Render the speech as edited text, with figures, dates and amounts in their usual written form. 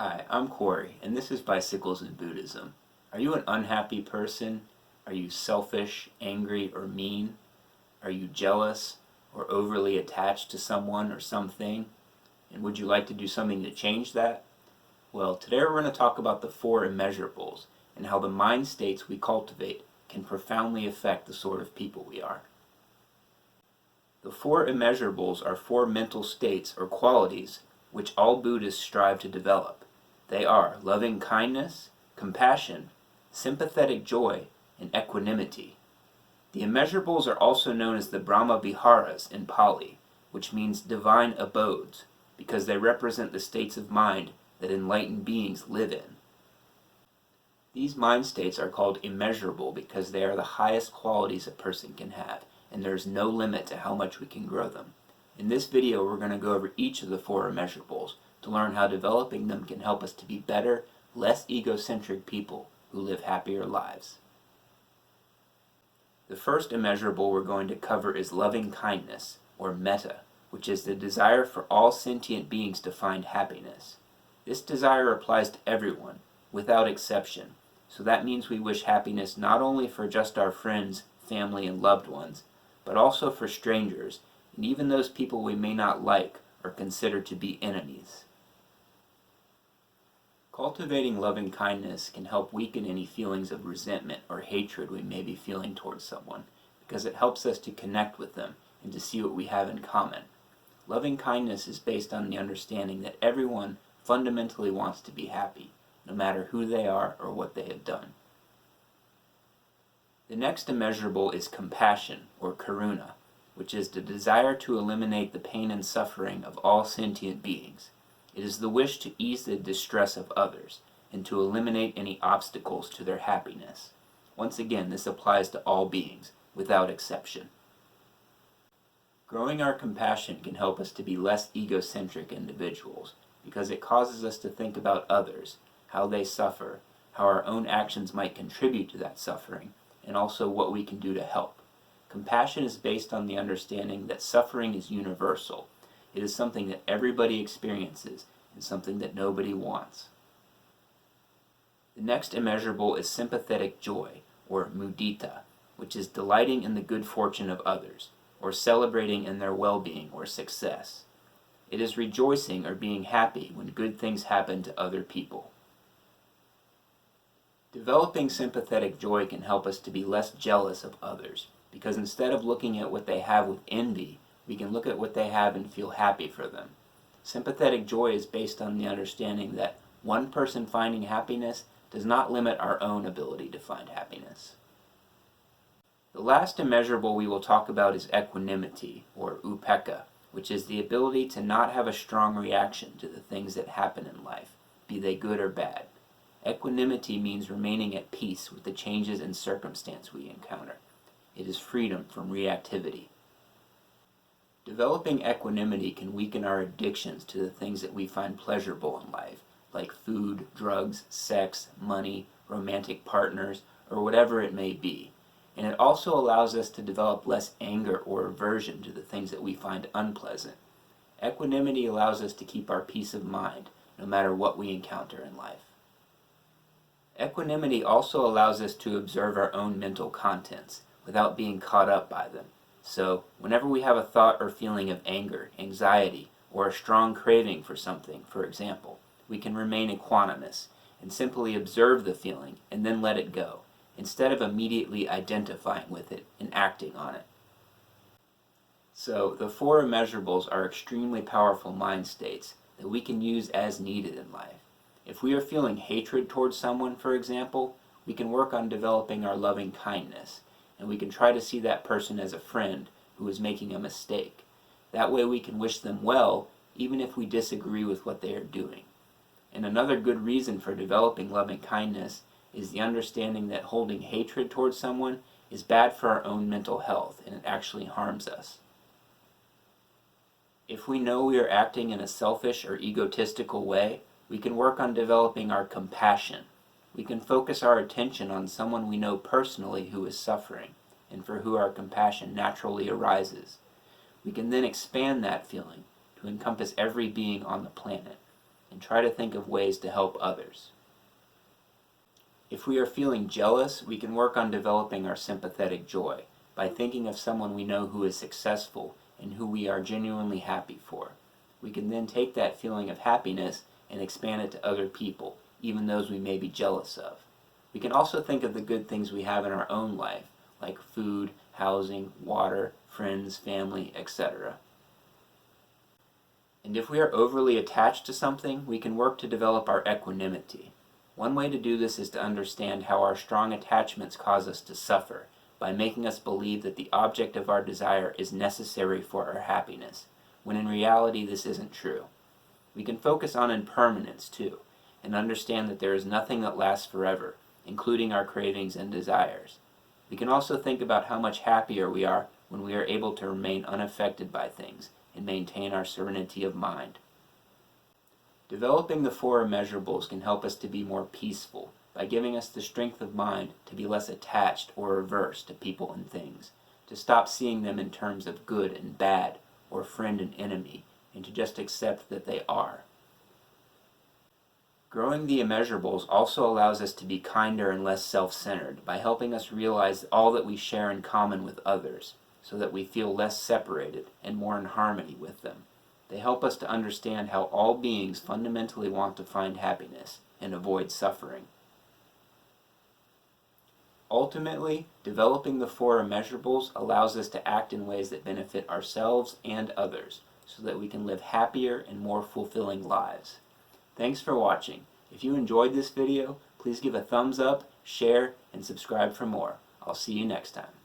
Hi, I'm Corey, and this is Bicycles in Buddhism. Are you an unhappy person? Are you selfish, angry, or mean? Are you jealous or overly attached to someone or something? And would you like to do something to change that? Well, today we're going to talk about the Four Immeasurables and how the mind states we cultivate can profoundly affect the sort of people we are. The Four Immeasurables are four mental states or qualities which all Buddhists strive to develop. They are loving kindness, compassion, sympathetic joy, and equanimity. The immeasurables are also known as the Brahma Viharas in Pali, which means divine abodes, because they represent the states of mind that enlightened beings live in. These mind states are called immeasurable because they are the highest qualities a person can have, and there is no limit to how much we can grow them. In this video, we're going to go over each of the four immeasurables to learn how developing them can help us to be better, less egocentric people who live happier lives. The first immeasurable we're going to cover is loving kindness, or metta, which is the desire for all sentient beings to find happiness. This desire applies to everyone, without exception, so that means we wish happiness not only for just our friends, family, and loved ones, but also for strangers, and even those people we may not like or consider to be enemies. Cultivating loving kindness can help weaken any feelings of resentment or hatred we may be feeling towards someone, because it helps us to connect with them and to see what we have in common. Loving kindness is based on the understanding that everyone fundamentally wants to be happy, no matter who they are or what they have done. The next immeasurable is compassion, or karuna, which is the desire to eliminate the pain and suffering of all sentient beings. It is the wish to ease the distress of others, and to eliminate any obstacles to their happiness. Once again, this applies to all beings, without exception. Growing our compassion can help us to be less egocentric individuals, because it causes us to think about others, how they suffer, how our own actions might contribute to that suffering, and also what we can do to help. Compassion is based on the understanding that suffering is universal. It is something that everybody experiences and something that nobody wants. The next immeasurable is sympathetic joy, or mudita, which is delighting in the good fortune of others, or celebrating in their well-being or success. It is rejoicing or being happy when good things happen to other people. Developing sympathetic joy can help us to be less jealous of others, because instead of looking at what they have with envy, we can look at what they have and feel happy for them. Sympathetic joy is based on the understanding that one person finding happiness does not limit our own ability to find happiness. The last immeasurable we will talk about is equanimity, or upekkha, which is the ability to not have a strong reaction to the things that happen in life, be they good or bad. Equanimity means remaining at peace with the changes in circumstance we encounter. It is freedom from reactivity. Developing equanimity can weaken our addictions to the things that we find pleasurable in life, like food, drugs, sex, money, romantic partners, or whatever it may be. And it also allows us to develop less anger or aversion to the things that we find unpleasant. Equanimity allows us to keep our peace of mind, no matter what we encounter in life. Equanimity also allows us to observe our own mental contents without being caught up by them. So, whenever we have a thought or feeling of anger, anxiety, or a strong craving for something, for example, we can remain equanimous and simply observe the feeling and then let it go, instead of immediately identifying with it and acting on it. So, the four immeasurables are extremely powerful mind states that we can use as needed in life. If we are feeling hatred towards someone, for example, we can work on developing our loving kindness, and we can try to see that person as a friend who is making a mistake. That way we can wish them well, even if we disagree with what they are doing. And another good reason for developing loving kindness is the understanding that holding hatred towards someone is bad for our own mental health, and it actually harms us. If we know we are acting in a selfish or egotistical way, we can work on developing our compassion. We can focus our attention on someone we know personally who is suffering, and for who our compassion naturally arises. We can then expand that feeling to encompass every being on the planet. and try to think of ways to help others. If we are feeling jealous, we can work on developing our sympathetic joy by thinking of someone we know who is successful and who we are genuinely happy for. We can then take that feeling of happiness and expand it to other people, even those we may be jealous of. We can also think of the good things we have in our own life, like food, housing, water, friends, family, etc. And if we are overly attached to something, we can work to develop our equanimity. One way to do this is to understand how our strong attachments cause us to suffer, by making us believe that the object of our desire is necessary for our happiness, when in reality this isn't true. We can focus on impermanence too, and understand that there is nothing that lasts forever, including our cravings and desires. We can also think about how much happier we are when we are able to remain unaffected by things and maintain our serenity of mind. Developing the Four Immeasurables can help us to be more peaceful by giving us the strength of mind to be less attached or averse to people and things, to stop seeing them in terms of good and bad, or friend and enemy, and to just accept that they are. Growing the immeasurables also allows us to be kinder and less self-centered by helping us realize all that we share in common with others, so that we feel less separated and more in harmony with them. They help us to understand how all beings fundamentally want to find happiness and avoid suffering. Ultimately, developing the Four Immeasurables allows us to act in ways that benefit ourselves and others, so that we can live happier and more fulfilling lives. Thanks for watching. If you enjoyed this video, please give a thumbs up, share, and subscribe for more. I'll see you next time.